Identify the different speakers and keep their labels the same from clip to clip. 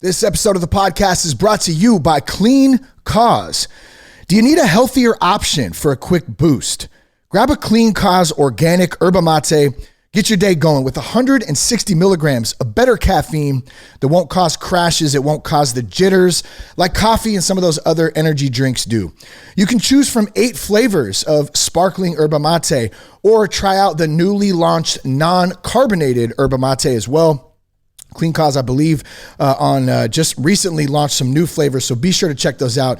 Speaker 1: This episode of the podcast is brought to you by Clean Cause. Do you need a healthier option for a quick boost? Grab a Clean Cause organic yerba mate. Get your day going with 160 milligrams of better caffeine that won't cause crashes. It won't cause the jitters like coffee and some of those other energy drinks do. You can choose from 8 flavors of sparkling yerba mate or try out the newly launched non-carbonated yerba mate as well. Clean Cause, I believe, just recently launched some new flavors, so be sure to check those out.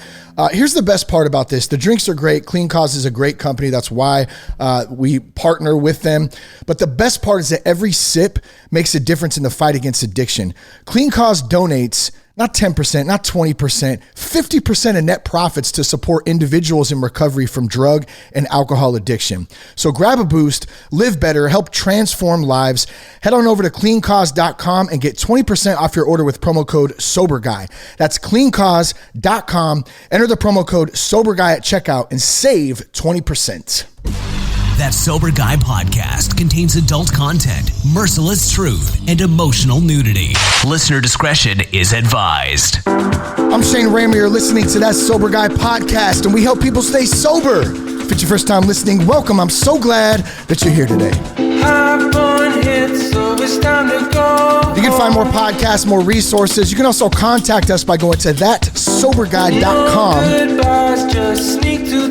Speaker 1: Here's the best part about this. The drinks are great. Clean Cause is a great company. That's why we partner with them. But the best part is that every sip makes a difference in the fight against addiction. Clean Cause donates not 10%, not 20%, 50% of net profits to support individuals in recovery from drug and alcohol addiction. So grab a boost, live better, help transform lives. Head on over to cleancause.com and get 20% off your order with promo code SOBERGUY. That's cleancause.com. Enter the promo code SOBERGUY at checkout and save 20%.
Speaker 2: That Sober Guy podcast contains adult content, merciless truth, and emotional nudity. Listener discretion is advised.
Speaker 1: I'm Shane Ramey. You're listening to That Sober Guy podcast, and we help people stay sober. If it's your first time listening, welcome. I'm so glad that you're here today. You can find more podcasts, more resources. You can also contact us by going to thatsoberguy.com.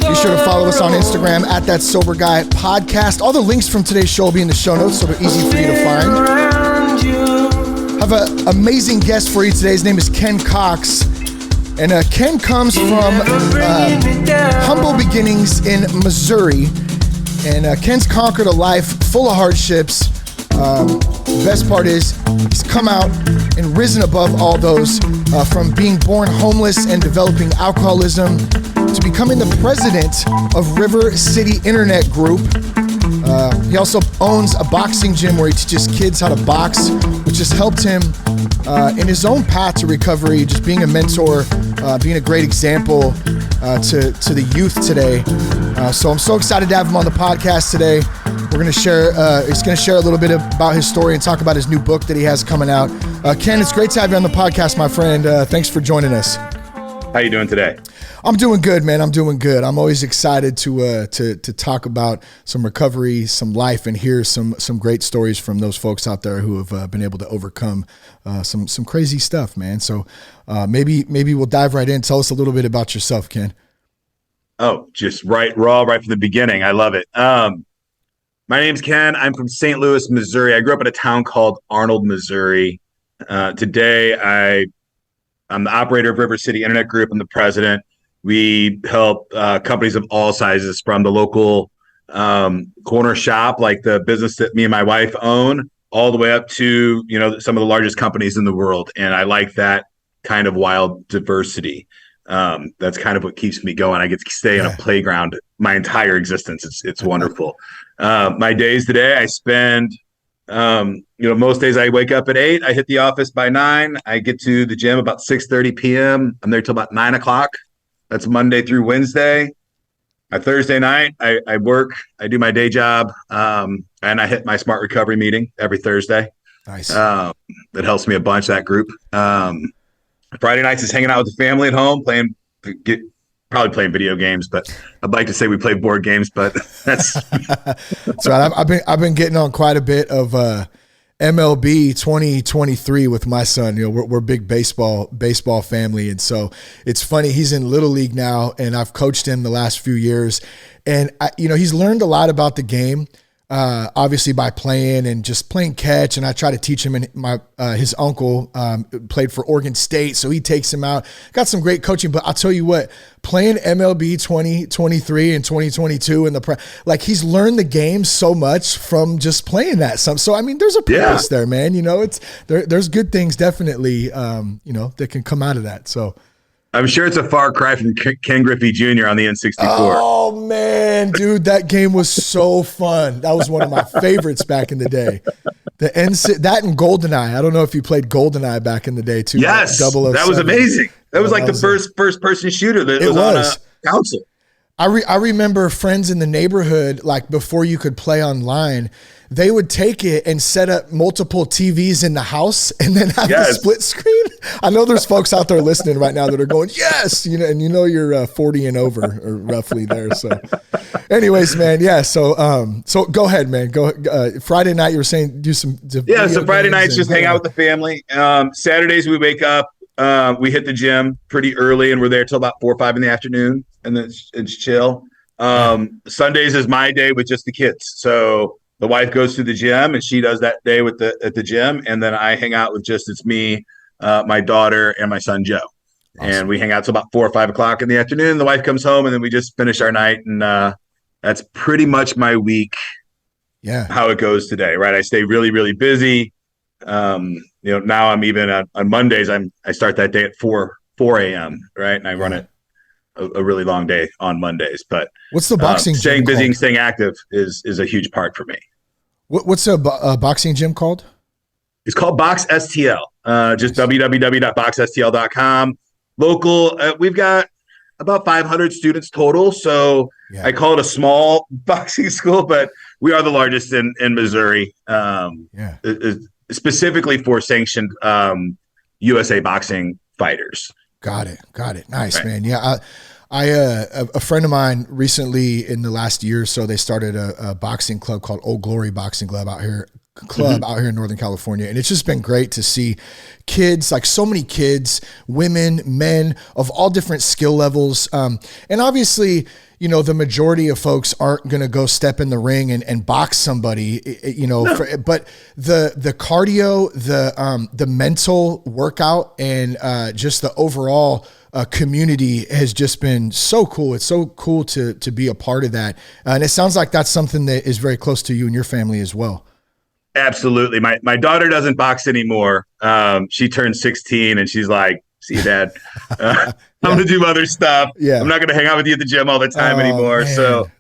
Speaker 1: Be sure to follow us on Instagram at That Sober Guy Podcast. All the links from today's show will be in the show notes, so they're easy for you to find. I have an amazing guest for you today. His name is Ken Cox. And Ken comes from humble beginnings in Missouri. And Ken's conquered a life full of hardships. The best part is he's come out and risen above all those, from being born homeless and developing alcoholism to becoming the president of River City Internet Group. He also owns a boxing gym where he teaches kids how to box, which has helped him in his own path to recovery, just being a mentor, being a great example to the youth today. So I'm so excited to have him on the podcast today. We're going to share, he's going to share a little bit about his story and talk about his new book that he has coming out. Ken, it's great to have you on the podcast, my friend. Thanks for joining us.
Speaker 3: How you doing today?
Speaker 1: I'm doing good, man. I'm doing good. I'm always excited to talk about some recovery, some life, and hear some great stories from those folks out there who have been able to overcome some crazy stuff, man. So maybe we'll dive right in. Tell us a little bit about yourself, Ken.
Speaker 3: Oh, just right from the beginning. I love it. My name's Ken. I'm from St. Louis, Missouri. I grew up in a town called Arnold, Missouri. Today, I'm the operator of River City Internet Group. I'm the president. We help companies of all sizes, from the local corner shop, like the business that me and my wife own, all the way up to, some of the largest companies in the world. And I like that kind of wild diversity. That's kind of what keeps me going. I get to stay in a playground my entire existence. It's wonderful. My days today, I spend, most days I wake up at 8, I hit the office by 9, I get to the gym about 6:30 p.m. I'm there till about 9 o'clock. That's Monday through Wednesday. Thursday night, I work, I do my day job, and I hit my Smart Recovery meeting every Thursday.
Speaker 1: Nice.
Speaker 3: That helps me a bunch, that group. Friday nights is hanging out with the family at home, probably playing video games, but I'd like to say we play board games, but that's
Speaker 1: that's right. I've been getting on quite a bit of MLB 2023 with my son. We're big baseball family, and so it's funny. He's in Little League now, and I've coached him the last few years, and he's learned a lot about the game. Obviously by playing and just playing catch. And I try to teach him, and his uncle played for Oregon State. So he takes him out, got some great coaching, but I'll tell you what, playing MLB 2023 and 2022 and he's learned the game so much from just playing that. So, there's a purpose there, man. There's good things definitely, that can come out of that. So
Speaker 3: I'm sure it's a far cry from Ken Griffey Jr. on the N64.
Speaker 1: Oh, man, dude, that game was so fun. That was one of my favorites back in the day. That and GoldenEye. I don't know if you played GoldenEye back in the day, too.
Speaker 3: Yes, that was amazing. That was like the first person shooter that was on a console.
Speaker 1: I remember friends in the neighborhood, like before you could play online, they would take it and set up multiple TVs in the house and then have a split screen. I know there's folks out there listening right now that are going, yes, and you're 40 and over or roughly there. So anyways, man. Yeah. So go ahead, man. Friday night, you were saying so
Speaker 3: Friday nights, just hang out with the family. Saturdays we wake up, we hit the gym pretty early and we're there till about 4 or 5 in the afternoon and then it's chill. Sundays is my day with just the kids. So the wife goes to the gym and she does that day at the gym. And then I hang out with it's me, my daughter and my son, Joe. Awesome. And we hang out till about 4 or 5 o'clock in the afternoon. The wife comes home and then we just finish our night. And that's pretty much my week.
Speaker 1: Yeah.
Speaker 3: How it goes today. Right. I stay really, really busy. Now I'm even on Mondays, I start that day at 4 a.m. Right. And I run it a really long day on Mondays, but
Speaker 1: what's the boxing
Speaker 3: staying
Speaker 1: busy
Speaker 3: called? And staying active is a huge part for me.
Speaker 1: What's a boxing gym called?
Speaker 3: It's called Box STL. Just www.boxstl.com. Local. We've got about 500 students total. So I call it a small boxing school, but we are the largest in Missouri. Specifically for sanctioned USA boxing fighters.
Speaker 1: Got it. Nice, right. Man. Yeah. A friend of mine recently in the last year or so, they started a boxing club called Old Glory Boxing Club out here in Northern California. And it's just been great to see kids, like so many kids, women, men of all different skill levels. And obviously, the majority of folks aren't going to go step in the ring and box somebody, but the cardio, the mental workout and just the overall community has just been so cool. It's so cool to be a part of that. And it sounds like that's something that is very close to you and your family as well.
Speaker 3: Absolutely. My daughter doesn't box anymore. She turned 16 and she's like, see, Dad, I'm going to do other stuff. Yeah. I'm not going to hang out with you at the gym all the time anymore. Man. So,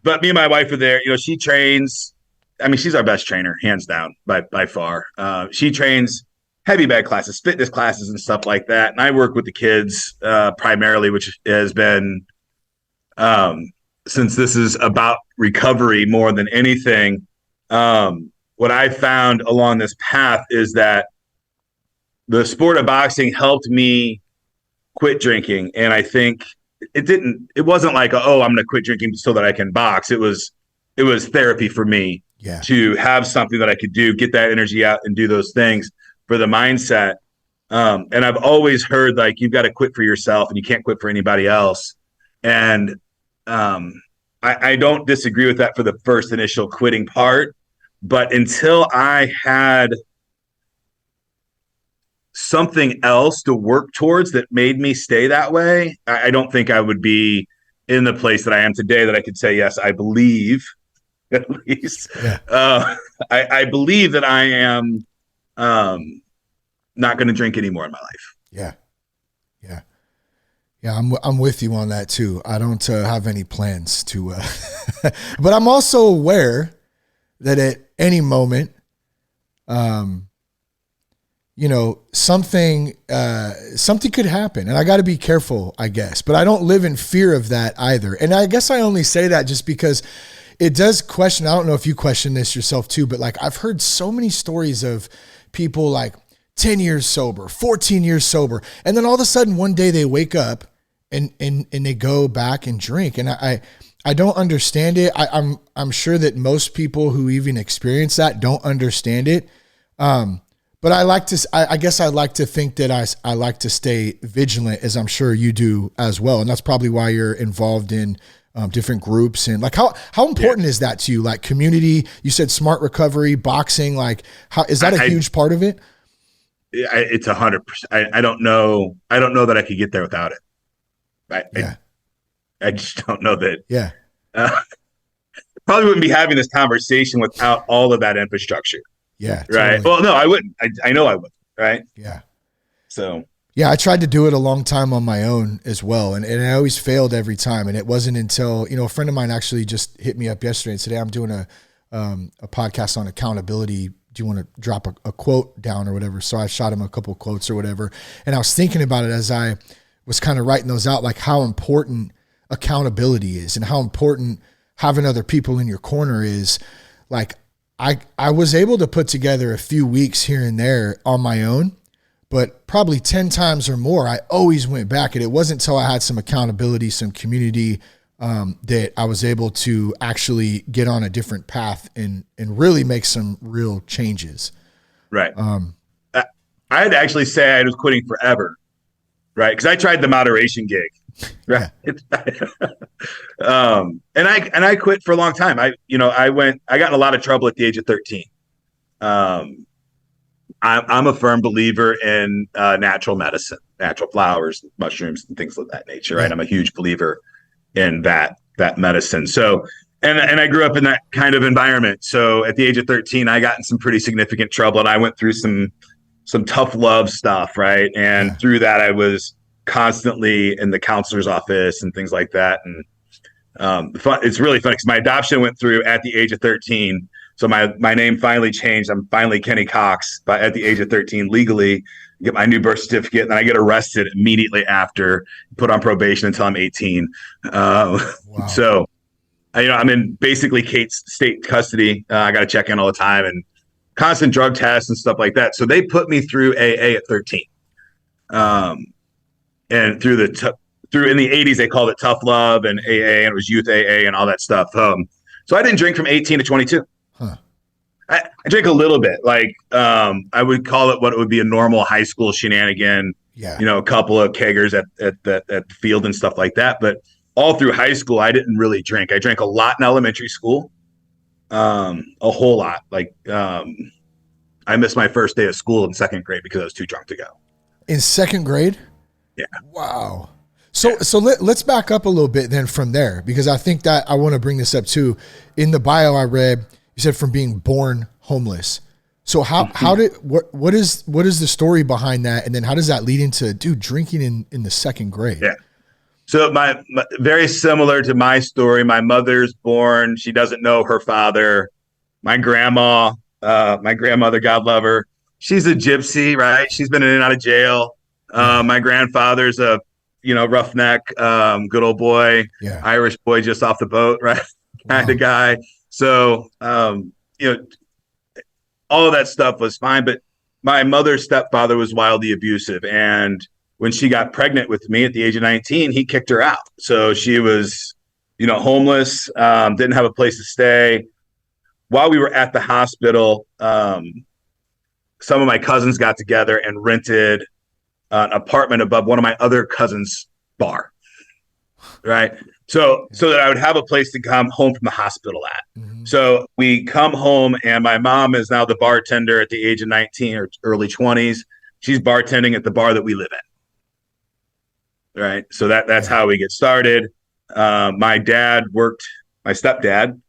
Speaker 3: but me and my wife are there. She trains. I mean, she's our best trainer, hands down, by far. She trains heavy bag classes, fitness classes and stuff like that. And I work with the kids primarily, which has been, since this is about recovery more than anything, what I found along this path is that the sport of boxing helped me quit drinking. And I think it wasn't like, I'm going to quit drinking so that I can box. It was therapy for me to have something that I could do, get that energy out and do those things for the mindset. And I've always heard like, you've got to quit for yourself and you can't quit for anybody else. And I don't disagree with that for the first initial quitting part. But until I had something else to work towards that made me stay that way, I don't think I would be in the place that I am today, that I could say, yes, I believe, at least. Yeah. I believe that I am not going to drink anymore in my life.
Speaker 1: Yeah. I'm with you on that too. I don't have any plans to, but I'm also aware that at any moment, something could happen and I got to be careful, I guess, but I don't live in fear of that either. And I guess I only say that just because it does question. I don't know if you question this yourself too, but like I've heard so many stories of people like 10 years sober, 14 years sober. And then all of a sudden one day they wake up and they go back and drink. And I don't understand it. I'm sure that most people who even experience that don't understand it. But I guess I like to think that I like to stay vigilant, as I'm sure you do as well. And that's probably why you're involved in different groups. And like, how important is that to you? Like community, you said smart recovery, boxing, like is that a huge part of it?
Speaker 3: It's 100%. I don't know that I could get there without it. I just don't know that.
Speaker 1: Yeah.
Speaker 3: Probably wouldn't be having this conversation without all of that infrastructure.
Speaker 1: Yeah.
Speaker 3: Right. Totally. Well, no, I wouldn't. I know I would. Right.
Speaker 1: Yeah.
Speaker 3: So.
Speaker 1: Yeah, I tried to do it a long time on my own as well. And I always failed every time. And it wasn't until, a friend of mine actually just hit me up yesterday and said, hey, I'm doing a podcast on accountability. Do you want to drop a quote down or whatever? So I shot him a couple of quotes or whatever. And I was thinking about it as I was kind of writing those out, like how important accountability is and how important having other people in your corner is. Like I was able to put together a few weeks here and there on my own, but probably 10 times or more, I always went back. And it wasn't until I had some accountability, some community, that I was able to actually get on a different path and really make some real changes.
Speaker 3: Right. I'd actually say I was quitting forever. Right. Because I tried the moderation gig. Right. Yeah. And I quit for a long time. I got in a lot of trouble at the age of 13. I'm a firm believer in natural medicine, natural flowers, mushrooms, and things of that nature. Right. I'm a huge believer in that medicine. So, and I grew up in that kind of environment. So at the age of 13, I got in some pretty significant trouble, and I went through some tough love stuff. Right. And through that, I was constantly in the counselor's office and things like that. And it's really funny because my adoption went through at the age of 13. So my name finally changed. I'm finally Kenny Cox, but at the age of 13 legally, get my new birth certificate, and then I get arrested immediately after, put on probation until I'm 18. Wow. So, I'm in basically Kate's state custody. I got to check in all the time and constant drug tests and stuff like that. So they put me through AA at 13. And through in the 80s, they called it tough love and AA, and it was youth AA and all that stuff. So I didn't drink from 18 to 22. Huh. I drink a little bit, like I would call it what it would be a normal high school shenanigan. Yeah. A couple of keggers at the field and stuff like that. But all through high school, I didn't really drink. I drank a lot in elementary school, a whole lot. Like I missed my first day of school in second grade because I was too drunk to go.
Speaker 1: In second grade?
Speaker 3: Yeah.
Speaker 1: Wow. So let's back up a little bit then from there, because I think that I want to bring this up too. In the bio I read, you said from being born homeless. So what is the story behind that? And then how does that lead into drinking in the second grade?
Speaker 3: Yeah. So my very similar to my story, my mother's born, she doesn't know her father. My grandmother, God love her, she's a gypsy, right? She's been in and out of jail. My grandfather's a, roughneck, good old boy, Irish boy just off the boat, right? Kind of guy. So, all of that stuff was fine, but my mother's stepfather was wildly abusive. And when she got pregnant with me at the age of 19, he kicked her out. So she was, homeless, didn't have a place to stay. While we were at the hospital, some of my cousins got together and rented an apartment above one of my other cousins' bar, right? So that I would have a place to come home from the hospital at. Mm-hmm. So we come home, and my mom is now the bartender at the age of 19 or early 20s. She's bartending at the bar that we live in, right? So that's how we get started. My stepdad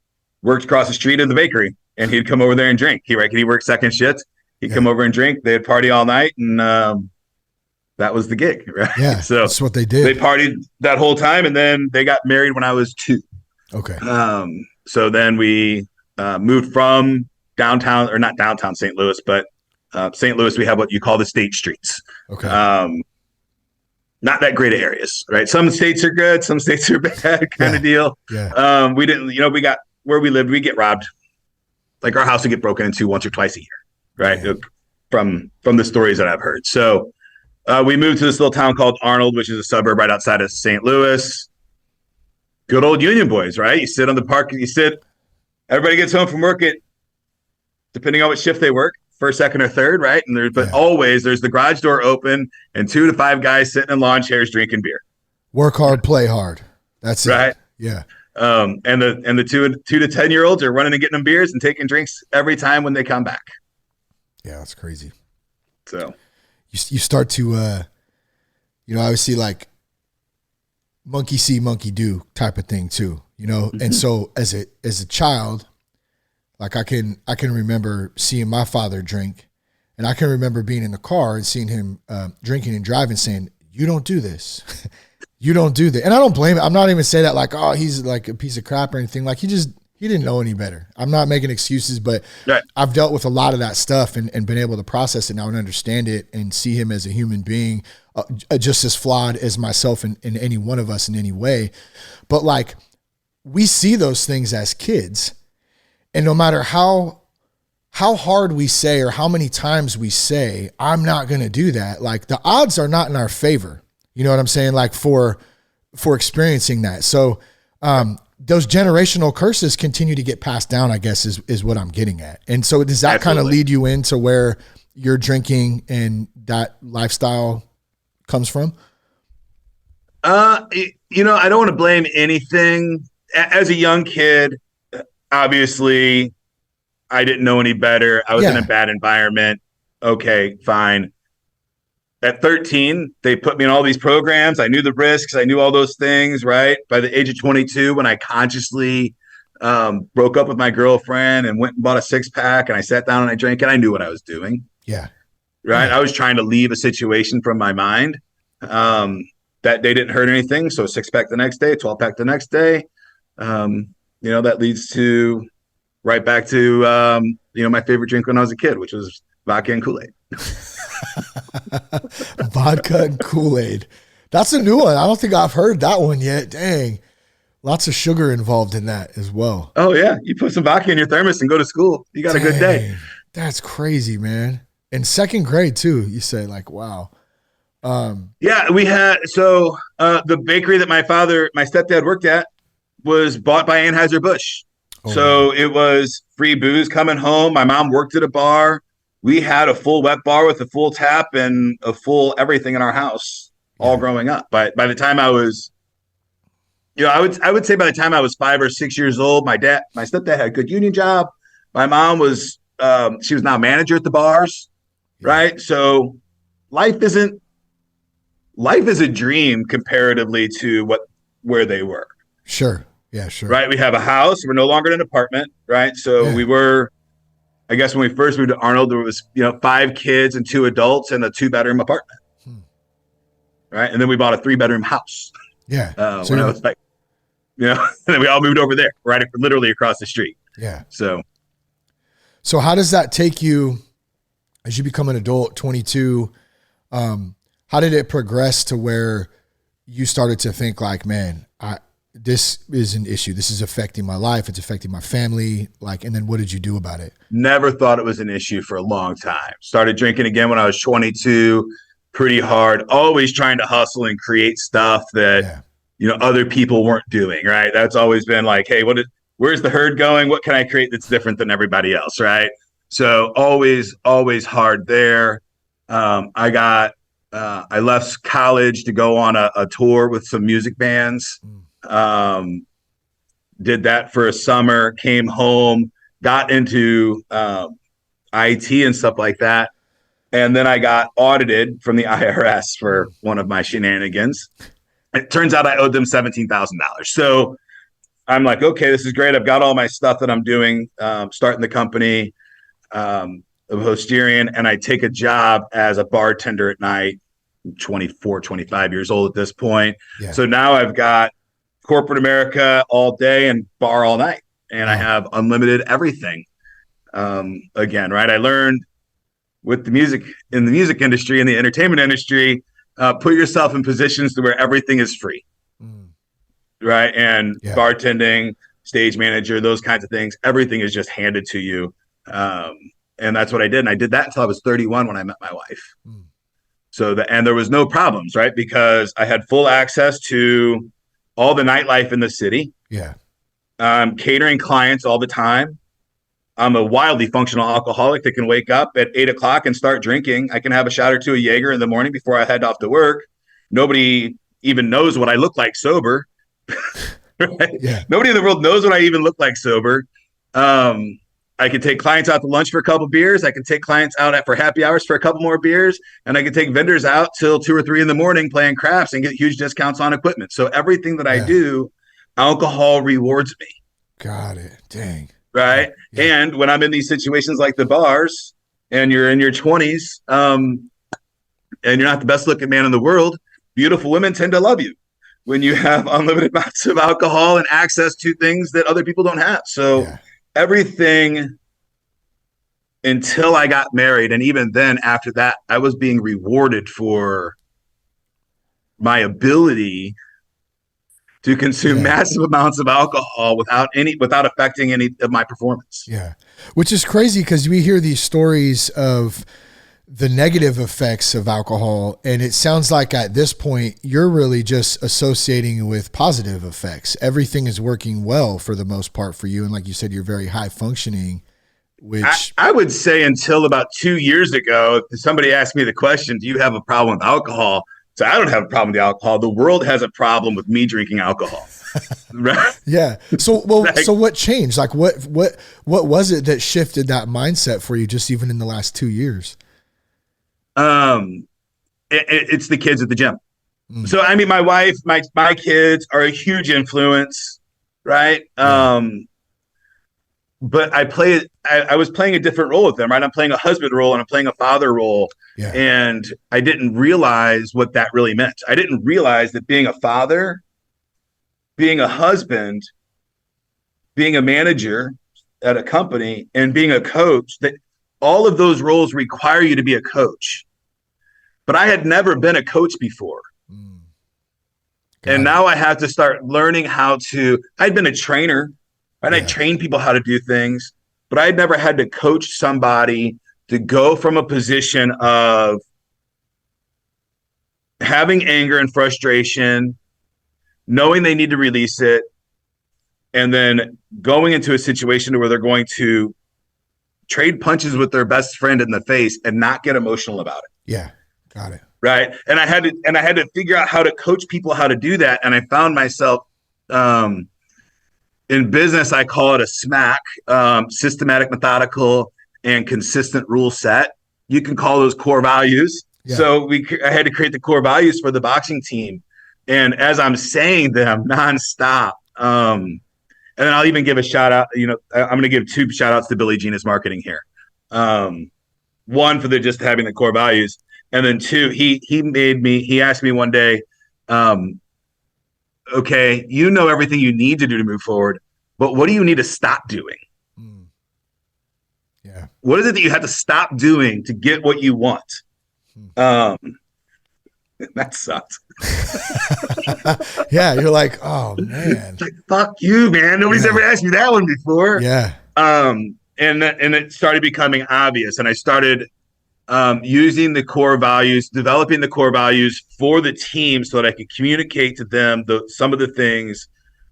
Speaker 3: worked across the street in the bakery, and he'd come over there and drink. He worked second shift. He'd come over and drink. They'd party all night, and that was the gig, right?
Speaker 1: Yeah, so that's what they did.
Speaker 3: They partied that whole time, and then they got married when I was 2.
Speaker 1: Okay.
Speaker 3: So then we moved from downtown, or not downtown St. Louis, but St. Louis, we have what you call the state streets.
Speaker 1: Okay.
Speaker 3: Not that great of areas, right? Some states are good, some states are bad, kind of deal.
Speaker 1: Yeah.
Speaker 3: We didn't, we got where we lived, we get robbed. Like our house would get broken into once or twice a year, right? Yeah. From the stories that I've heard. So we moved to this little town called Arnold, which is a suburb right outside of St. Louis. Good old Union boys, right? You sit on the park, everybody gets home from work at, depending on what shift they work, first, second, or third, right? And always there's the garage door open and 2 to 5 guys sitting in lawn chairs drinking beer.
Speaker 1: Work hard, play hard. That's
Speaker 3: right.
Speaker 1: It. Yeah.
Speaker 3: And the 2 to 10-year-olds are running and getting them beers and taking drinks every time when they come back.
Speaker 1: Yeah, that's crazy.
Speaker 3: So
Speaker 1: you start to obviously like monkey see, monkey do type of thing too, Mm-hmm. And so as a child, like I can remember seeing my father drink, and I can remember being in the car and seeing him drinking and driving, saying, "You don't do this, you don't do that." And I don't blame it. I'm not even saying that like, oh, he's like a piece of crap or anything. Like he He didn't know any better. I'm not making excuses, but
Speaker 3: Right.
Speaker 1: I've dealt with a lot of that stuff and been able to process it now and understand it and see him as a human being, just as flawed as myself in any one of us in any way. But like, we see those things as kids, and no matter how hard we say or how many times we say, I'm not going to do that, like the odds are not in our favor. You know what I'm saying? Like for experiencing that. So, those generational curses continue to get passed down, I guess is what I'm getting at. And so does that kind of lead you into where your drinking and that lifestyle comes from?
Speaker 3: You know, I don't want to blame anything. As a young kid, obviously I didn't know any better. I was in a bad environment. Okay, fine. At 13, they put me in all these programs. I knew the risks. I knew all those things, right? By the age of 22, when I consciously broke up with my girlfriend and went and bought a 6-pack and I sat down and I drank and I knew what I was doing.
Speaker 1: Yeah.
Speaker 3: Right.
Speaker 1: Yeah.
Speaker 3: I was trying to leave a situation from my mind. That day didn't hurt anything. So a 6-pack the next day, 12-pack the next day. You know, that leads to right back to, you know, my favorite drink when I was a kid, which was vodka and Kool-Aid.
Speaker 1: Vodka and Kool-Aid. That's a new one. I don't think I've heard that one yet. Dang. Lots of sugar involved in that as well.
Speaker 3: Oh, yeah. You put some vodka in your thermos and go to school. You got a good day.
Speaker 1: That's crazy, man. In second grade, too, you say, like, wow.
Speaker 3: Yeah, we had the bakery that my stepdad worked at was bought by Anheuser-Busch.
Speaker 1: Oh,
Speaker 3: so it was free booze coming home. My mom worked at a bar. We had a full wet bar with a full tap and a full everything in our house all growing up. But by the time I was, you know, I would say by the time I was 5 or 6 years old, my stepdad had a good union job. My mom was, she was now manager at the bars, right? So life is a dream comparatively to where they were.
Speaker 1: Sure. Yeah, sure.
Speaker 3: Right. We have a house. We're no longer in an apartment. Right. So we were, I guess when we first moved to Arnold, there was, 5 kids and 2 adults in a 2-bedroom apartment. Right. And then we bought a 3-bedroom house.
Speaker 1: Yeah.
Speaker 3: When I was like, and then we all moved over there, right, literally across the street.
Speaker 1: Yeah.
Speaker 3: So
Speaker 1: how does that take you as you become an adult, 22? How did it progress to where you started to think like, man, this is an issue. This is affecting my life. It's affecting my family. Like, and then what did you do about it?
Speaker 3: Never thought it was an issue for a long time. Started drinking again when I was 22, pretty hard, always trying to hustle and create stuff that, other people weren't doing, right? That's always been like, hey, where's the herd going? What can I create that's different than everybody else, right? So always hard there. I left college to go on a tour with some music bands. Did that for a summer, came home, got into IT and stuff like that. And then I got audited from the IRS for one of my shenanigans. It turns out I owed them $17,000. So I'm like, okay, this is great. I've got all my stuff that I'm doing, starting the company of Hosterian, and I take a job as a bartender at night. 24, 25 years old at this point. Yeah. So now I've got corporate America all day and bar all night, and I have unlimited everything. Again, right? I learned with the music industry and the entertainment industry, put yourself in positions to where everything is free, right? And bartending, stage manager, those kinds of things, everything is just handed to you. And that's what I did. And I did that until I was 31 when I met my wife. So and there was no problems, right? Because I had full access to all the nightlife in the city.
Speaker 1: Yeah.
Speaker 3: Catering clients all the time. I'm a wildly functional alcoholic that can wake up at 8 o'clock and start drinking. I can have a shot or two of Jaeger in the morning before I head off to work. Nobody even knows what I look like sober. Right? Yeah. Nobody in the world knows what I even look like sober. I can take clients out to lunch for a couple beers. I can take clients out for happy hours for a couple more beers. And I can take vendors out till 2 or 3 in the morning playing craps and get huge discounts on equipment. So everything that I do, alcohol rewards me.
Speaker 1: Got it. Dang.
Speaker 3: Right. Yeah. And when I'm in these situations like the bars and you're in your 20s and you're not the best looking man in the world, beautiful women tend to love you. when you have unlimited amounts of alcohol and access to things that other people don't have. So everything until I got married, and even then after that, I was being rewarded for my ability to consume massive amounts of alcohol without affecting any of my performance.
Speaker 1: Yeah. Which is crazy because we hear these stories of the negative effects of alcohol. And it sounds like at this point, you're really just associating with positive effects. Everything is working well for the most part for you. And like you said, you're very high functioning, which
Speaker 3: I would say until about 2 years ago, if somebody asked me the question, do you have a problem with alcohol? So I don't have a problem with alcohol. The world has a problem with me drinking alcohol. Right?
Speaker 1: Yeah. So, so what changed? Like what was it that shifted that mindset for you just even in the last 2 years?
Speaker 3: It's the kids at the gym. So, I mean, my wife, my kids are a huge influence, right? But I was playing a different role with them, right? I'm playing a husband role and I'm playing a father role. Yeah. And I didn't realize what that really meant. I didn't realize that being a father, being a husband, being a manager at a company, and being a coach, that all of those roles require you to be a coach. But I had never been a coach before. And now I have to start learning how to, I'd been a trainer, and I trained people how to do things, but I'd never had to coach somebody to go from a position of having anger and frustration, knowing they need to release it, and then going into a situation where they're going to trade punches with their best friend in the face and not get emotional about it.
Speaker 1: Yeah. Got it.
Speaker 3: Right. And I had to figure out how to coach people how to do that. And I found myself in business, I call it a SMAC, systematic, methodical, and consistent rule set. You can call those core values. Yeah. So I had to create the core values for the boxing team. And as I'm saying them nonstop, and then I'll even give a shout out, I'm going to give 2 shout outs to Billy Genius Marketing here. One for just having the core values. And then 2, he asked me one day, okay, you know everything you need to do to move forward, but what do you need to stop doing?
Speaker 1: Yeah.
Speaker 3: What is it that you have to stop doing to get what you want? That sucked.
Speaker 1: Yeah. You're like, oh man,
Speaker 3: like, fuck you, man. Nobody's ever asked me that one before.
Speaker 1: Yeah.
Speaker 3: And it started becoming obvious, and I started using the core values, developing the core values for the team so that I could communicate to them some of the things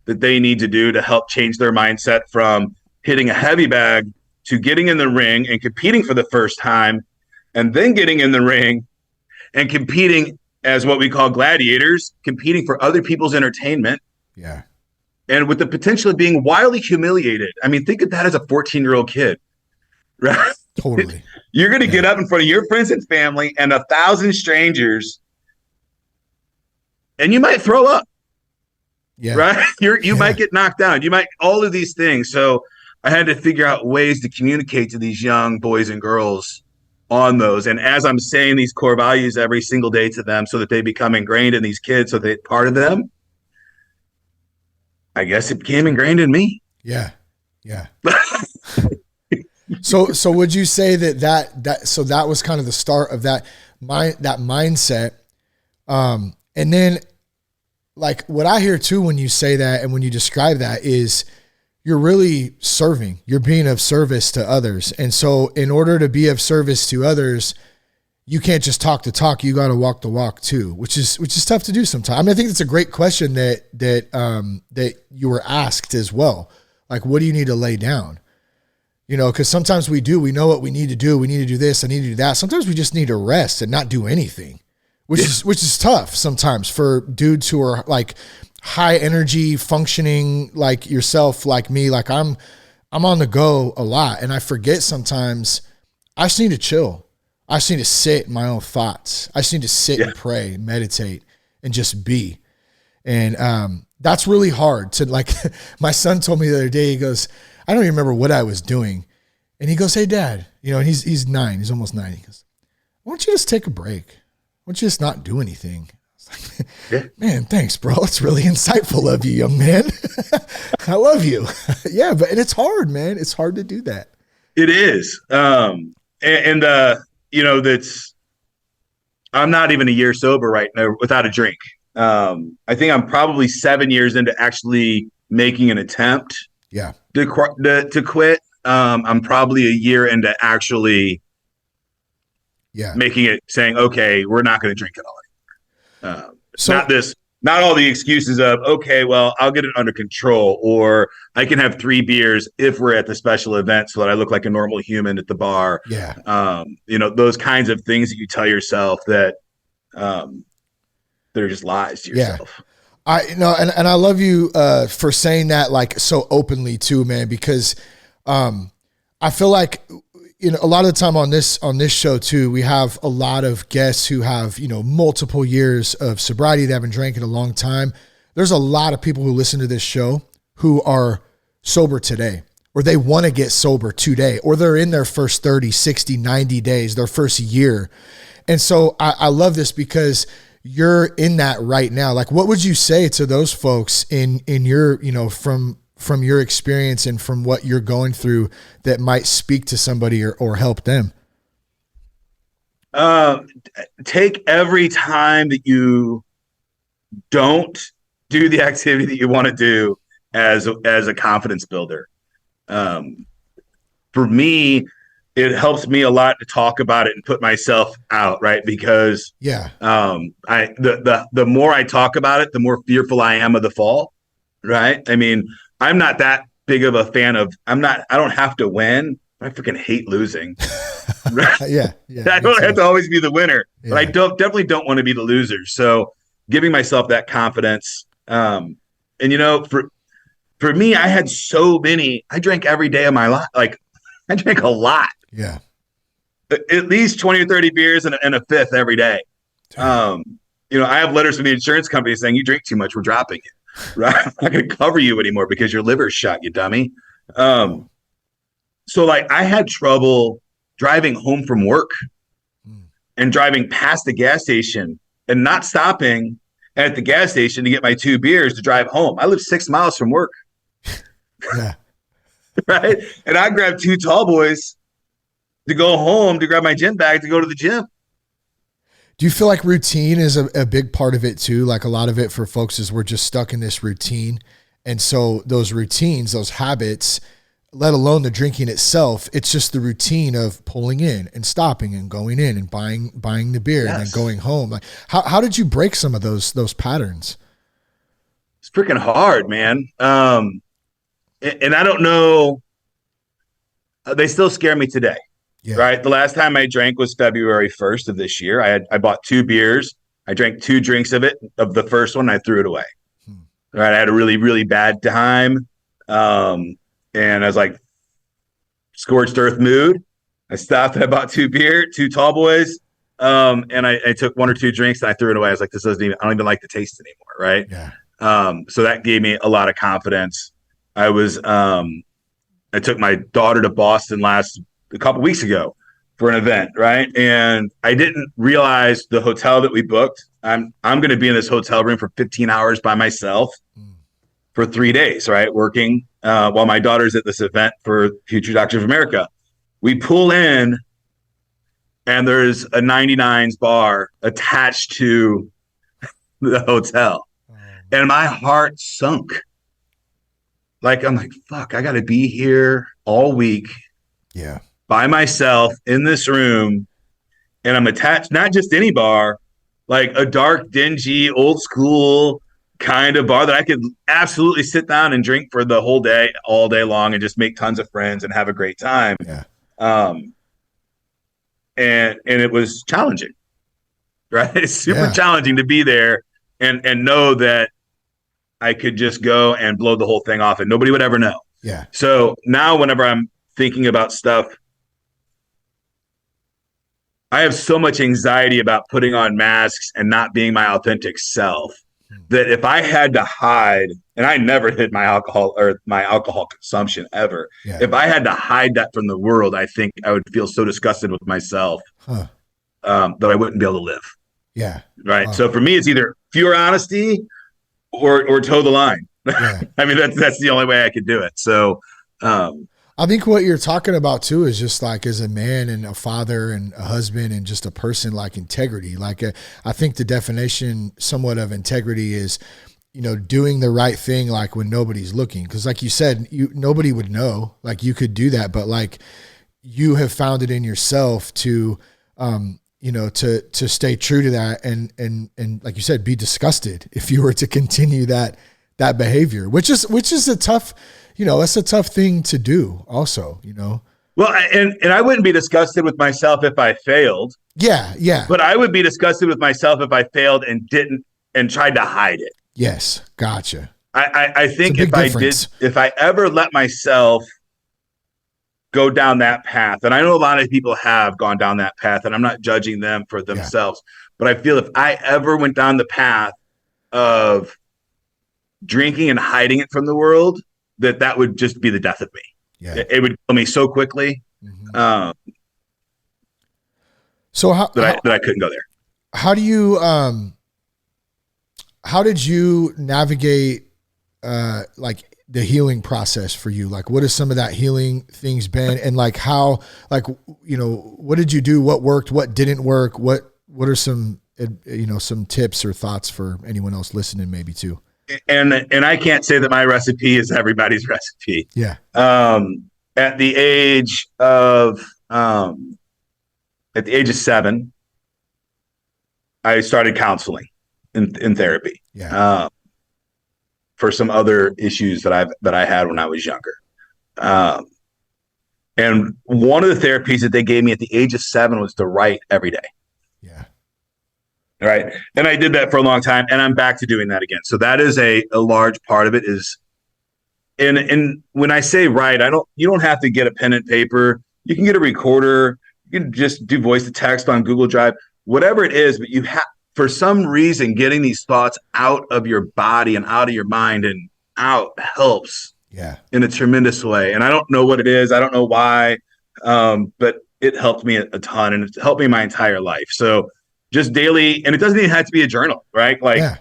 Speaker 3: that they need to do to help change their mindset from hitting a heavy bag to getting in the ring and competing for the first time, and then getting in the ring and competing as what we call gladiators, competing for other people's entertainment.
Speaker 1: Yeah.
Speaker 3: And with the potential of being wildly humiliated. I mean, think of that as a 14-year-old kid, right?
Speaker 1: Totally.
Speaker 3: You're going to get up in front of your friends and family and 1,000 strangers, and you might throw up.
Speaker 1: Yeah.
Speaker 3: Right? You might get knocked down. You might, all of these things. So I had to figure out ways to communicate to these young boys and girls on those. And as I'm saying these core values every single day to them so that they become ingrained in these kids, so they're part of them, I guess it became ingrained in me.
Speaker 1: Yeah. Yeah. So would you say that was kind of the start of that mindset? And then like what I hear too, when you say that and when you describe that, is you're really serving, you're being of service to others. And so in order to be of service to others, you can't just talk the talk, you got to walk the walk too, which is tough to do sometimes. I mean, I think it's a great question that you were asked as well. Like, what do you need to lay down? Because sometimes we know what we need to do. We need to do this. I need to do that. Sometimes we just need to rest and not do anything, which is tough sometimes for dudes who are like high energy functioning, like yourself, like me. Like I'm on the go a lot, and I forget sometimes. I just need to chill. I just need to sit in my own thoughts. I just need to sit and pray, meditate, and just be. And that's really hard to like. My son told me the other day, he goes, I don't even remember what I was doing. And he goes, hey, Dad, and he's 9. He's almost 9. He goes, why don't you just take a break? Why don't you just not do anything? I was
Speaker 3: Yeah.
Speaker 1: Man, thanks, bro. It's really insightful of you, young man. I love you. Yeah, and it's hard, man. It's hard to do that.
Speaker 3: It is. That's, I'm not even a year sober right now without a drink. I think I'm probably 7 years into actually making an attempt to quit. I'm probably a year into actually making it, saying, okay, we're not going to drink it all. Not all the excuses of, okay, well, I'll get it under control, or I can have 3 beers if we're at the special event so that I look like a normal human at the bar.
Speaker 1: Yeah.
Speaker 3: Those kinds of things that you tell yourself that they're just lies to yourself.
Speaker 1: And I love you for saying that like so openly too, man, because I feel like a lot of the time on this show too, we have a lot of guests who have, multiple years of sobriety. They haven't drank in a long time. There's a lot of people who listen to this show who are sober today, or they want to get sober today, or they're in their first 30, 60, 90 days, their first year. And so I love this because you're in that right now. Like, what would you say to those folks in your, from your experience and from what you're going through that might speak to somebody or help them?
Speaker 3: Take every time that you don't do the activity that you want to do as a confidence builder. For me, it helps me a lot to talk about it and put myself out, right? Because the more I talk about it, the more fearful I am of the fall, right? I mean, I'm not that big of a fan of, I don't have to win. I freaking hate losing. Right? I don't have to always be the winner, but I definitely don't want to be the loser. So giving myself that confidence. For me, I had I drank every day of my life. Like, I drank a lot.
Speaker 1: Yeah.
Speaker 3: At least 20 or 30 beers and a fifth every day. I have letters from the insurance company saying, you drink too much, we're dropping it. Right? I'm not going to cover you anymore because your liver's shot, you dummy. So like, I had trouble driving home from work and driving past the gas station and not stopping at the gas station to get my 2 beers to drive home. I live 6 miles from work.
Speaker 1: Yeah.
Speaker 3: Right. And I grabbed 2 tall boys to go home to grab my gym bag to go to the gym.
Speaker 1: Do you feel like routine is a big part of it too? Like, a lot of it for folks is we're just stuck in this routine. And so those routines, those habits, let alone the drinking itself, it's just the routine of pulling in and stopping and going in and buying the beer and then going home. Like, how did you break some of those patterns?
Speaker 3: It's freaking hard, man. And I don't know, they still scare me today. Yeah. Right. The last time I drank was February 1st of this year. I bought 2 beers. I drank 2 drinks of the first one. I threw it away. Right. I had a really, really bad time. And I was like, scorched earth mood. I stopped and I bought 2 tall boys. And I took 1 or 2 drinks and I threw it away. I was like, I don't even like the taste anymore. Right.
Speaker 1: Yeah.
Speaker 3: So that gave me a lot of confidence. I took my daughter to Boston a couple weeks ago for an event, right? And I didn't realize the hotel that we booked. I'm going to be in this hotel room for 15 hours by myself for 3 days, right? Working while my daughter's at this event for Future Doctors of America. We pull in and there's a 99s bar attached to the hotel. And my heart sunk. Like, I'm like, fuck, I got to be here all week.
Speaker 1: Yeah.
Speaker 3: By myself in this room, and I'm attached, not just any bar, like a dark, dingy, old school kind of bar that I could absolutely sit down and drink for the whole day, all day long, and just make tons of friends and have a great time.
Speaker 1: Yeah.
Speaker 3: And it was challenging, right? It's super challenging to be there and know that I could just go and blow the whole thing off and nobody would ever know.
Speaker 1: Yeah.
Speaker 3: So now whenever I'm thinking about stuff, I have so much anxiety about putting on masks and not being my authentic self that if I had to hide, and I never hid my alcohol consumption ever. Yeah. If I had to hide that from the world, I think I would feel so disgusted with myself that I wouldn't be able to live.
Speaker 1: Yeah.
Speaker 3: Right. So for me, it's either pure honesty or toe the line.
Speaker 1: Yeah.
Speaker 3: I mean, that's the only way I could do it. So,
Speaker 1: I think what you're talking about too is just like as a man and a father and a husband and just a person, like integrity. Like I think the definition somewhat of integrity is, doing the right thing, like when nobody's looking. Cause like you said, nobody would know, like you could do that, but like you have found it in yourself to, to stay true to that. And like you said, be disgusted if you were to continue that behavior, which is a tough, that's a tough thing to do also,
Speaker 3: Well, and I wouldn't be disgusted with myself if I failed.
Speaker 1: Yeah. Yeah.
Speaker 3: But I would be disgusted with myself if I failed and didn't and tried to hide it.
Speaker 1: Yes. Gotcha.
Speaker 3: I think
Speaker 1: difference.
Speaker 3: if I ever let myself go down that path, and I know a lot of people have gone down that path, and I'm not judging them for themselves, but I feel if I ever went down the path of drinking and hiding it from the world, that would just be the death of me.
Speaker 1: Yeah.
Speaker 3: It would kill me so quickly.
Speaker 1: Mm-hmm. So
Speaker 3: that I couldn't go there.
Speaker 1: How do you, how did you navigate, like the healing process for you? Like, what has some of that healing things been? And like, how, like, what did you do? What worked? What didn't work? What are some, some tips or thoughts for anyone else listening maybe too?
Speaker 3: And I can't say that my recipe is everybody's recipe.
Speaker 1: Yeah.
Speaker 3: At the age of 7, I started counseling in therapy.
Speaker 1: Yeah.
Speaker 3: For some other issues that I had when I was younger. And one of the therapies that they gave me at the age of 7 was to write every day.
Speaker 1: Yeah.
Speaker 3: Right. And I did that for a long time, and I'm back to doing that again. So that is a large part of it is, and when I say write, you don't have to get a pen and paper. You can get a recorder. You can just do voice to text on Google Drive, whatever it is, but you have, for some reason, getting these thoughts out of your body and out of your mind and out helps in a tremendous way. And I don't know what it is. I don't know why, but it helped me a ton, and it's helped me my entire life. So just daily, and it doesn't even have to be a journal, right? Like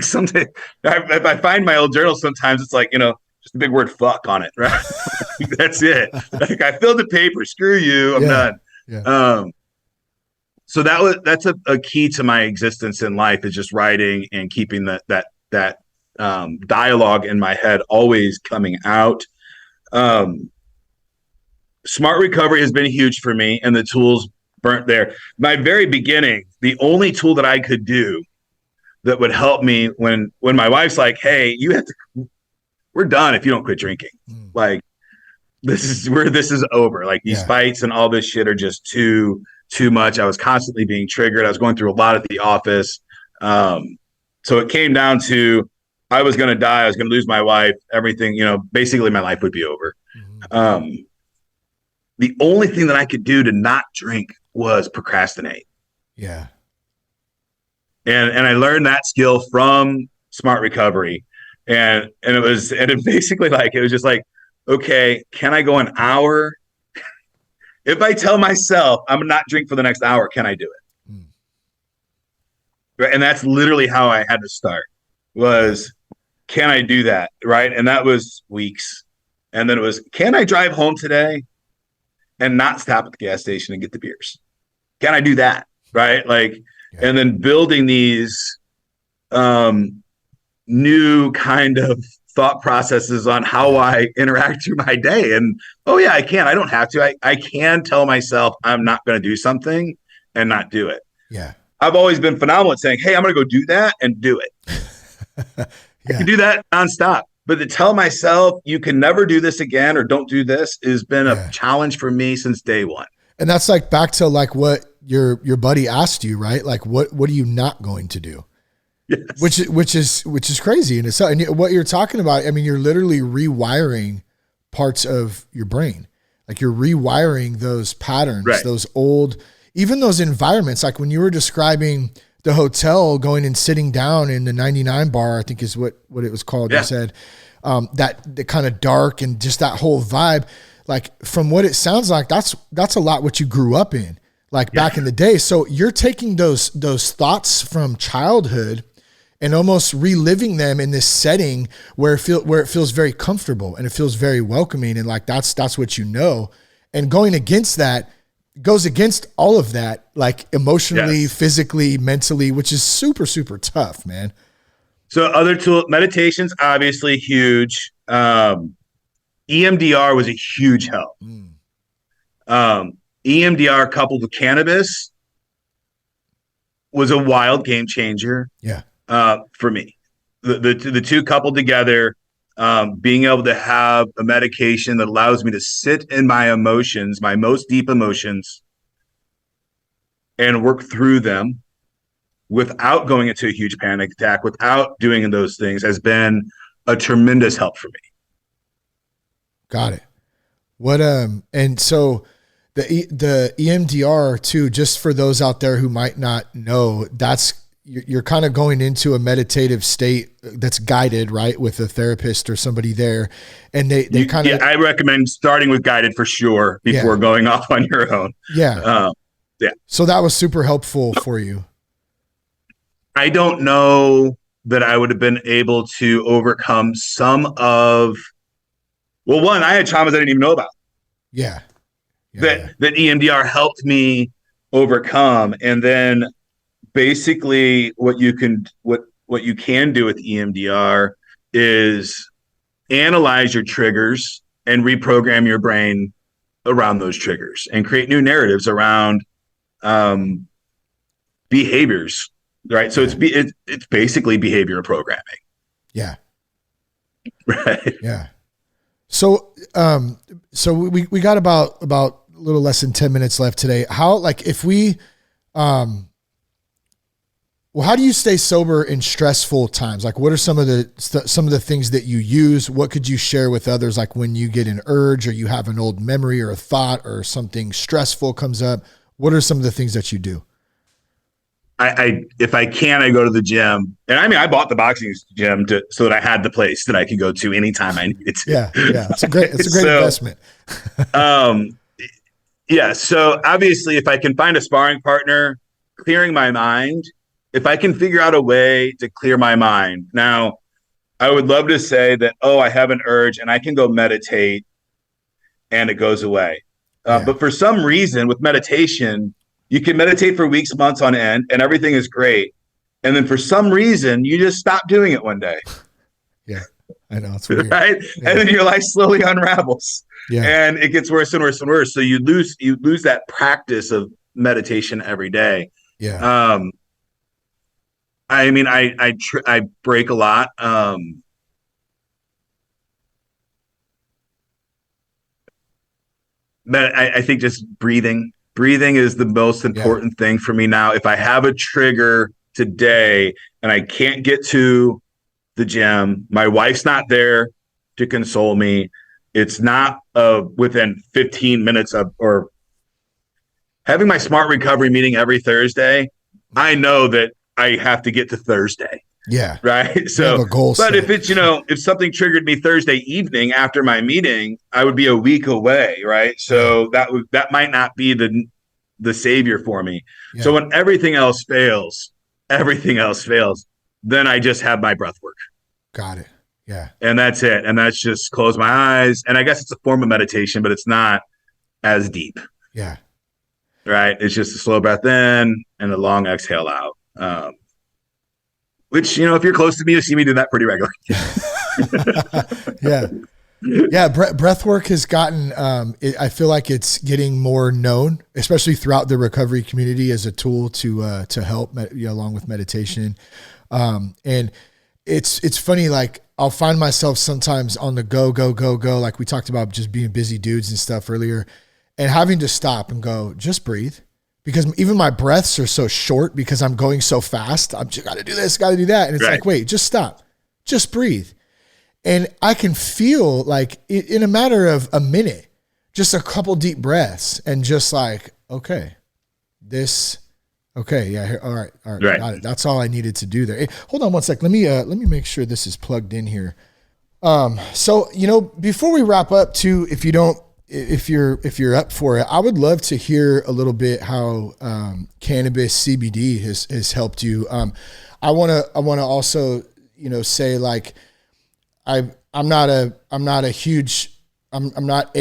Speaker 3: sometimes if I find my old journal, sometimes it's like, just a big word fuck on it, right? That's it. Like I filled the paper, screw you, I'm done.
Speaker 1: Yeah.
Speaker 3: So that's a key to my existence in life, is just writing and keeping that dialogue in my head always coming out. Smart recovery has been huge for me, and the tools burnt there. My very beginning, the only tool that I could do that would help me when my wife's like, hey, we're done if you don't quit drinking. Like this is over. Like these fights and all this shit are just too much. I was constantly being triggered. I was going through a lot at the office. So it came down to, I was going to die. I was going to lose my wife, everything, basically my life would be over. The only thing that I could do to not drink was procrastinate.
Speaker 1: Yeah.
Speaker 3: And I learned that skill from Smart Recovery. And it basically like, it was just like, okay, can I go an hour? If I tell myself I'm not drink for the next hour, can I do it? Right. And that's literally how I had to start, was, can I do that? Right. And that was weeks. And then it was, can I drive home today and not stop at the gas station and get the beers? Can I do that? Right. Like, and then building these new kind of thought processes on how I interact through my day. And, oh yeah, I can. I don't have to. I can tell myself I'm not going to do something and not do it.
Speaker 1: Yeah.
Speaker 3: I've always been phenomenal at saying, hey, I'm going to go do that and do it. I can do that nonstop. But to tell myself you can never do this again or don't do this has been a challenge for me since day one.
Speaker 1: And that's like back to like what your buddy asked you, right? Like what are you not going to do?
Speaker 3: Yes.
Speaker 1: Which is crazy. And what you're talking about, I mean, you're literally rewiring parts of your brain. Like you're rewiring those patterns, those old, even those environments. Like when you were describing the hotel, going and sitting down in the 99 bar, I think is what it was called. You said, that the kind of dark and just that whole vibe, like from what it sounds like, that's a lot what you grew up in. like back in the day. So you're taking those thoughts from childhood and almost reliving them in this setting where it feels very comfortable and it feels very welcoming. And like, that's what you know, and going against that goes against all of that, like emotionally, physically, mentally, which is super, super tough, man.
Speaker 3: So other tool, meditation's obviously huge. EMDR was a huge help. EMDR coupled with cannabis was a wild game changer.
Speaker 1: Yeah.
Speaker 3: For me, the two coupled together, being able to have a medication that allows me to sit in my emotions, my most deep emotions, and work through them without going into a huge panic attack, without doing those things, has been a tremendous help for me.
Speaker 1: Got it. What, and so the EMDR too, just for those out there who might not know, you're kind of going into a meditative state that's guided, right, with a therapist or somebody there. And they kind of,
Speaker 3: I recommend starting with guided for sure before going off on your own.
Speaker 1: Yeah. So that was super helpful for you.
Speaker 3: I don't know that I would have been able to overcome some of, well, one, I had traumas I didn't even know about.
Speaker 1: Yeah.
Speaker 3: That EMDR helped me overcome. And then basically what you can do with EMDR is analyze your triggers and reprogram your brain around those triggers and create new narratives around behaviors, right? So it's basically behavioral programming.
Speaker 1: Yeah.
Speaker 3: Right.
Speaker 1: Yeah. So we got about a little less than 10 minutes left today. How, like, if we, how do you stay sober in stressful times? Like, what are some of the things that you use? What could you share with others? Like when you get an urge or you have an old memory or a thought or something stressful comes up, what are some of the things that you do?
Speaker 3: If I can, I go to the gym. And I mean, I bought the boxing gym so that I had the place that I could go to anytime I needed to.
Speaker 1: Yeah. It's a great investment.
Speaker 3: Yeah. So obviously if I can find a sparring partner, clearing my mind, if I can figure out a way to clear my mind. Now, I would love to say that, I have an urge and I can go meditate and it goes away. But for some reason with meditation, you can meditate for weeks, months on end, and everything is great. And then for some reason, you just stop doing it one day.
Speaker 1: Yeah, I know. It's weird.
Speaker 3: Right? Yeah. And then your life slowly unravels. Yeah. And it gets worse and worse and worse. So you lose that practice of meditation every day.
Speaker 1: Yeah.
Speaker 3: I mean, I break a lot. But I think just breathing is the most important thing for me now. If I have a trigger today and I can't get to the gym, my wife's not there to console me. It's not within 15 minutes or having my smart recovery meeting every Thursday. I know that I have to get to Thursday.
Speaker 1: Yeah.
Speaker 3: Right. So, but set. If it's, if something triggered me Thursday evening after my meeting, I would be a week away. Right. So that might not be the savior for me. Yeah. So when everything else fails, then I just have my breath work.
Speaker 1: Got it. Yeah.
Speaker 3: And that's it. And that's just close my eyes. And I guess it's a form of meditation, but it's not as deep.
Speaker 1: Yeah.
Speaker 3: Right. It's just a slow breath in and a long exhale out. Which, if you're close to me, you see me do that pretty regularly.
Speaker 1: Yeah. Yeah. Breath work has gotten, I feel like it's getting more known, especially throughout the recovery community as a tool to help along with meditation. And it's funny, like I'll find myself sometimes on the go, like we talked about just being busy dudes and stuff earlier and having to stop and go, just breathe. Because even my breaths are so short because I'm going so fast. I'm just got to do this, got to do that. And it's like, wait, just stop, just breathe. And I can feel like in a matter of a minute, just a couple deep breaths and just like, okay, yeah, all right, got it. That's all I needed to do there. Hey, hold on one sec. Let me make sure this is plugged in here. So, before we wrap up too, if you don't if you're up for it, I would love to hear a little bit how cannabis CBD has helped you. I want to also, say like I'm not a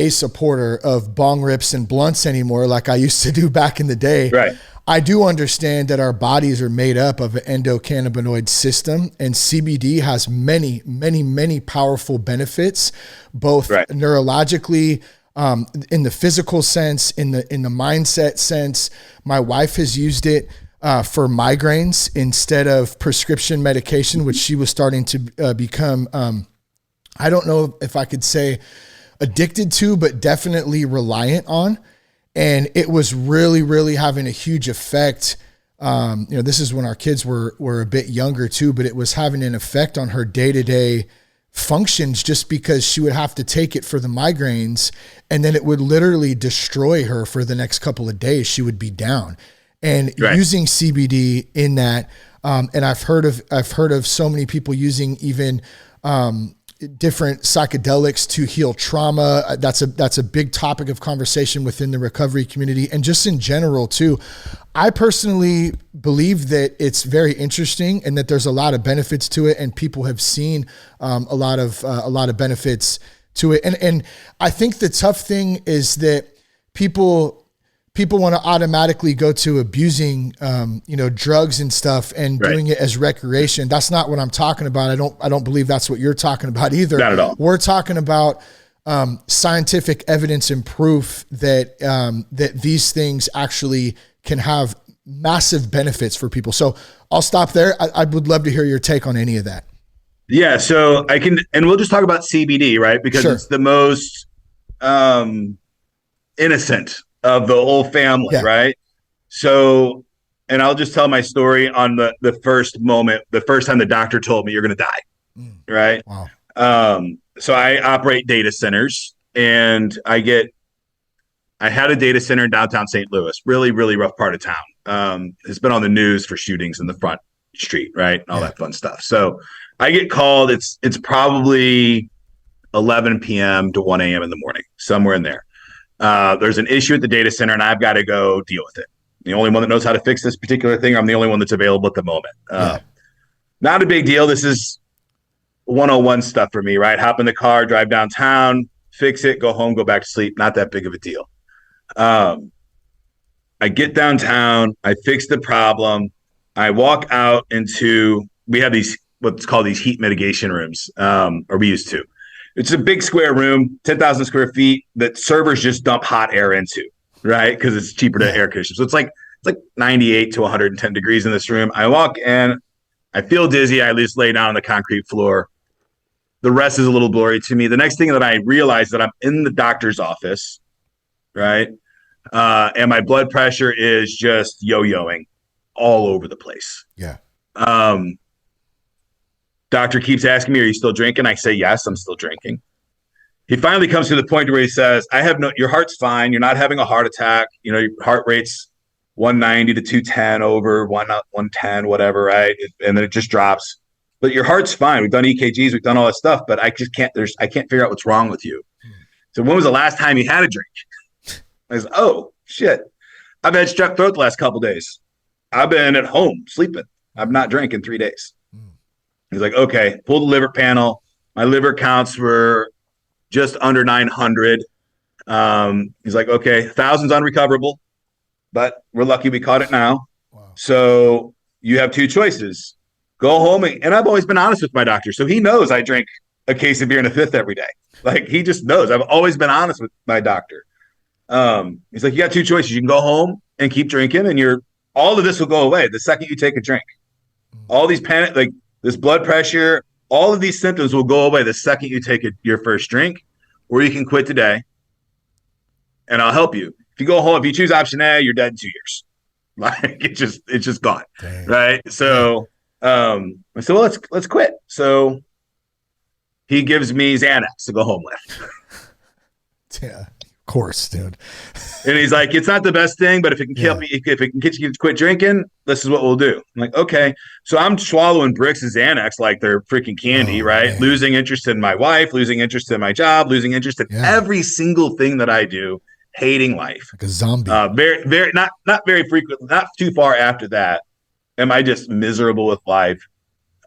Speaker 1: supporter of bong rips and blunts anymore like I used to do back in the day.
Speaker 3: Right.
Speaker 1: I do understand that our bodies are made up of an endocannabinoid system, and CBD has many, many, many powerful benefits, both neurologically, in the physical sense, in the mindset sense. My wife has used it for migraines instead of prescription medication, which she was starting to become, I don't know if I could say addicted to, but definitely reliant on. And it was really, really having a huge effect. This is when our kids were a bit younger too, but it was having an effect on her day-to-day functions just because she would have to take it for the migraines, and then it would literally destroy her for the next couple of days. She would be down. And using CBD in that, and I've heard of so many people using even different psychedelics to heal trauma. That's a big topic of conversation within the recovery community and just in general too. I personally believe that it's very interesting and that there's a lot of benefits to it, and people have seen a lot of benefits to it. And I think the tough thing is that people want to automatically go to abusing, drugs and stuff and doing it as recreation. That's not what I'm talking about. I don't believe that's what you're talking about either.
Speaker 3: Not at all.
Speaker 1: We're talking about scientific evidence and proof that that these things actually can have massive benefits for people. So I'll stop there. I would love to hear your take on any of that.
Speaker 3: Yeah. So I can, and we'll just talk about CBD, right? Because it's the most innocent of the whole family, right? So, and I'll just tell my story on the first moment, the first time the doctor told me you're going to die, right?
Speaker 1: Wow.
Speaker 3: So I operate data centers, and I had a data center in downtown St. Louis, really, really rough part of town. It's been on the news for shootings in the front street, right? All that fun stuff. So I get called. It's probably 11 p.m. to 1 a.m. in the morning, somewhere in there. There's an issue at the data center, and I've got to go deal with it. The only one that knows how to fix this particular thing. I'm the only one that's available at the moment. Not a big deal. This is 101 stuff for me, right? Hop in the car, drive downtown, fix it, go home, go back to sleep. Not that big of a deal. I get downtown, I fix the problem. I walk out into, we have these, what's called these heat mitigation rooms, or we used to. It's a big square room, 10,000 square feet that servers just dump hot air into, right? Because it's cheaper to air condition. So it's like 98 to 110 degrees in this room. I walk in, I feel dizzy. I just lay down on the concrete floor. The rest is a little blurry to me. The next thing that I realize that I'm in the doctor's office, right? And my blood pressure is just yo-yoing all over the place.
Speaker 1: Yeah.
Speaker 3: Doctor keeps asking me, are you still drinking? I say, yes, I'm still drinking. He finally comes to the point where he says, your heart's fine. You're not having a heart attack. Your heart rate's 190 to 210 over 110, whatever, right? And then it just drops. But your heart's fine. We've done EKGs, we've done all that stuff, but I can't figure out what's wrong with you. So when was the last time you had a drink? I said, oh, shit. I've had strep throat the last couple of days. I've been at home sleeping. I've not drank in 3 days. He's like, okay, pull the liver panel. My liver counts were just under 900. He's like, okay, 1,000's unrecoverable, but we're lucky we caught it now.
Speaker 1: Wow.
Speaker 3: So you have two choices. Go home. And I've always been honest with my doctor. So he knows I drink a case of beer and a fifth every day. Like, he just knows. I've always been honest with my doctor. He's like, you got two choices. You can go home and keep drinking, and all of this will go away the second you take a drink. All these panic, this blood pressure, all of these symptoms will go away the second you take your first drink, or you can quit today, and I'll help you. If you go home, if you choose option A, you're dead in 2 years. Like, it's just gone. Dang. Right? So I said, well, let's quit. So he gives me Xanax to go home with.
Speaker 1: Yeah. course, dude.
Speaker 3: And he's like, it's not the best thing, but if it can help you, if it can get you to quit drinking, this is what we'll do. I'm like, okay. So I'm swallowing bricks of Xanax like they're freaking candy, right? Man. Losing interest in my wife, losing interest in my job, losing interest in every single thing that I do, hating life.
Speaker 1: Like a zombie.
Speaker 3: Very, not very frequent, not too far after that, am I just miserable with life.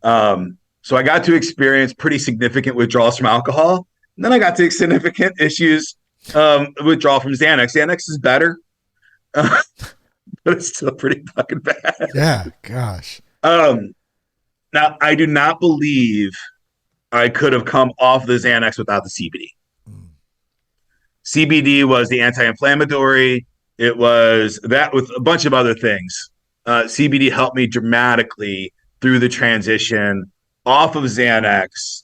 Speaker 3: So I got to experience pretty significant withdrawals from alcohol. And then I got to significant issues withdrawal from Xanax. Xanax is better, but it's still pretty fucking bad.
Speaker 1: Yeah, gosh.
Speaker 3: Now, I do not believe I could have come off the Xanax without the CBD. CBD was the anti-inflammatory. It was that with a bunch of other things. CBD helped me dramatically through the transition off of Xanax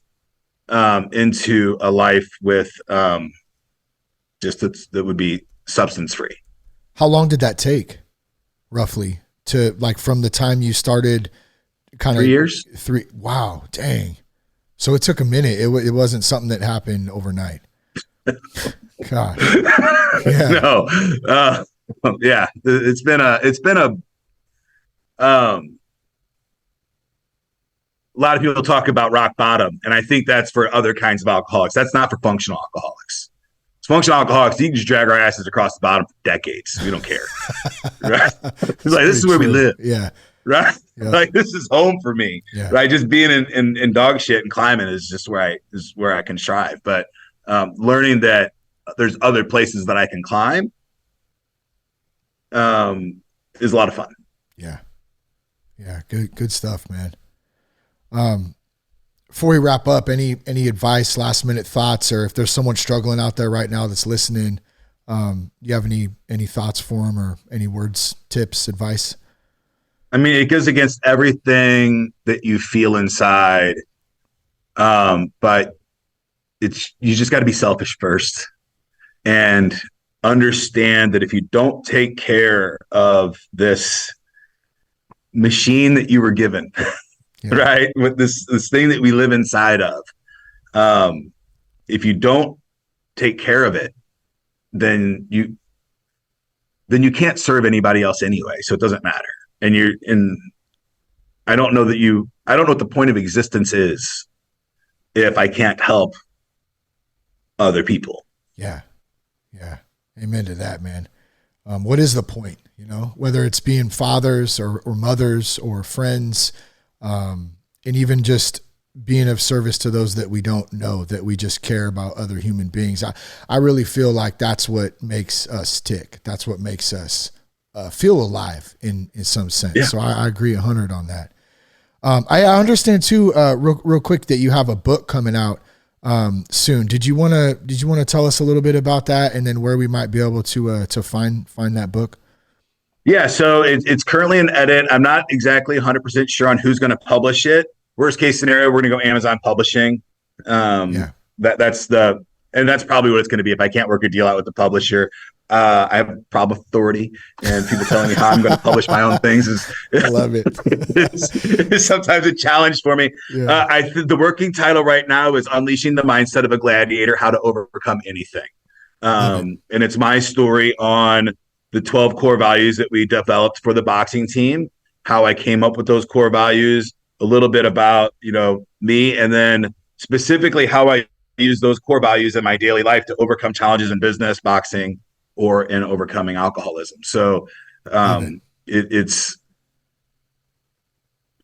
Speaker 3: into a life with that would be substance free.
Speaker 1: How long did that take, roughly, to like from the time you started? Kind of
Speaker 3: 3 years.
Speaker 1: Wow, dang. So it took a minute. It wasn't something that happened overnight. Gosh. Yeah.
Speaker 3: No. Yeah. It's been a lot of people talk about rock bottom, and I think that's for other kinds of alcoholics. That's not for functional alcoholics. It's functional alcoholics. You can just drag our asses across the bottom for decades. We don't care. Right? It's like, this is where we live.
Speaker 1: Yeah.
Speaker 3: Right. Yeah. Like, this is home for me. Yeah. Right. Just being in dog shit and climbing is just where I can strive. But learning that there's other places that I can climb is a lot of fun.
Speaker 1: Yeah. Yeah. Good stuff, man. Before we wrap up, any advice, last minute thoughts, or if there's someone struggling out there right now that's listening, you have any thoughts for them, or any words, tips, advice?
Speaker 3: I mean, it goes against everything that you feel inside. But you just got to be selfish first and understand that if you don't take care of this machine that you were given, right, with this thing that we live inside of, if you don't take care of it, then you can't serve anybody else anyway. So it doesn't matter. And I don't know what the point of existence is if I can't help other people.
Speaker 1: Yeah. Yeah. Amen to that, man. What is the point, whether it's being fathers or mothers or friends, and even just being of service to those that we don't know, that we just care about other human beings. I really feel like that's what makes us tick. That's what makes us feel alive in some sense. Yeah. So I agree 100 on that. I understand too, real quick, that you have a book coming out soon. Did you want to tell us a little bit about that, and then where we might be able to find that book?
Speaker 3: Yeah, so it's currently in edit. I'm not exactly 100% sure on who's going to publish it. Worst case scenario, we're going to go Amazon Publishing. That's probably what it's going to be if I can't work a deal out with the publisher. I have prob authority, and people telling me how I'm going to publish my own things
Speaker 1: I love it.
Speaker 3: is sometimes a challenge for me. Yeah. The working title right now is Unleashing the Mindset of a Gladiator: How to Overcome Anything. And it's my story on the 12 core values that we developed for the boxing team, how I came up with those core values, a little bit about, me, and then specifically how I use those core values in my daily life to overcome challenges in business, boxing, or in overcoming alcoholism. So it's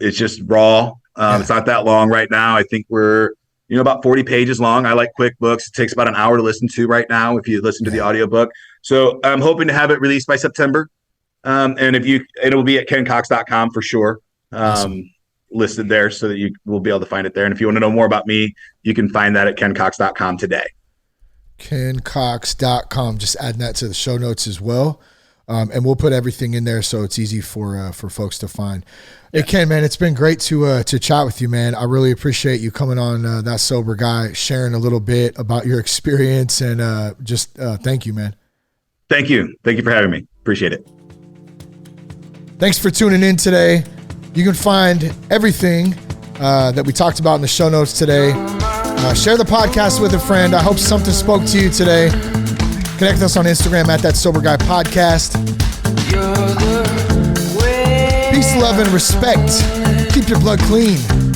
Speaker 3: just raw. It's not that long right now. I think we're, about 40 pages long. I like quick books. It takes about an hour to listen to right now if you listen to the audiobook. So I'm hoping to have it released by September. And it will be at kencox.com for sure. Awesome. Listed there so that you will be able to find it there. And if you want to know more about me, you can find that at kencox.com today.
Speaker 1: kencox.com. Just adding that to the show notes as well. And we'll put everything in there so it's easy for folks to find. Hey, Ken, man, it's been great to chat with you, man. I really appreciate you coming on That Sober Guy, sharing a little bit about your experience, and thank you, man.
Speaker 3: Thank you. Thank you for having me. Appreciate it.
Speaker 1: Thanks for tuning in today. You can find everything that we talked about in the show notes today. Share the podcast with a friend. I hope something spoke to you today. Connect with us on Instagram at That Sober Guy Podcast. Peace, love, and respect. Keep your blood clean.